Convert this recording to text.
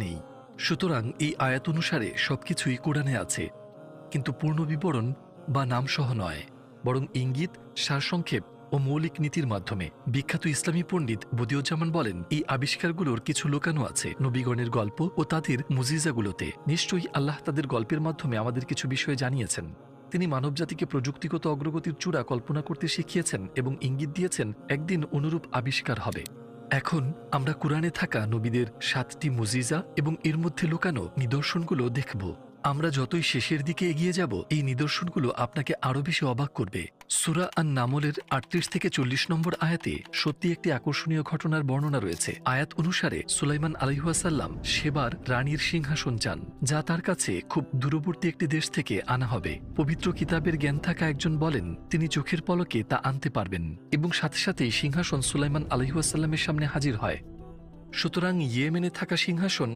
নেই। সুতরাং এই আয়াত অনুসারে সবকিছুই কোরআনে আছে, কিন্তু পূর্ণ বিবরণ বা নামসহ নয়, বরং ইঙ্গিত, সারসংক্ষেপ ও মৌলিক নীতির মাধ্যমে। বিখ্যাত ইসলামী পণ্ডিত বদিউজ্জামান বলেন, এই আবিষ্কারগুলোর কিছু লুকানো আছে নবীগণের গল্প ও তাদের মুজিজাগুলোতে। নিশ্চয়ই আল্লাহ তাদের গল্পের মাধ্যমে আমাদের কিছু বিষয় জানিয়েছেন। তিনি মানবজাতিকে প্রযুক্তিগত অগ্রগতির চূড়া কল্পনা করতে শিখিয়েছেন এবং ইঙ্গিত দিয়েছেন একদিন অনুরূপ আবিষ্কার হবে। এখন আমরা কুরআনে থাকা নবীদের 7টি মুজিজা এবং এর মধ্যে লুকানো নিদর্শনগুলো দেখব। আমরা যতই শেষের দিকে এগিয়ে যাব, এই নিদর্শনগুলো আপনাকে আরও বেশি অবাক করবে। সূরা আন-নামলের 38 থেকে 40 নম্বর আয়াতে সত্যি একটি আকর্ষণীয় ঘটনার বর্ণনা রয়েছে। আয়াত অনুসারে সুলাইমান আলাইহিসসালাম সেবার রানীর সিংহাসন চান, যা তার কাছে খুব দূরবর্তী একটি দেশ থেকে আনা হবে। পবিত্র কিতাবের জ্ঞান থাকা একজন বলেন তিনি চোখের পলকে তা আনতে পারবেন, এবং সাথে সাথেই সিংহাসন সুলাইমান আলাইহিসসালামের সামনে হাজির হয়। সুতরাং ইয়েমেনে থাকা সিংহাসন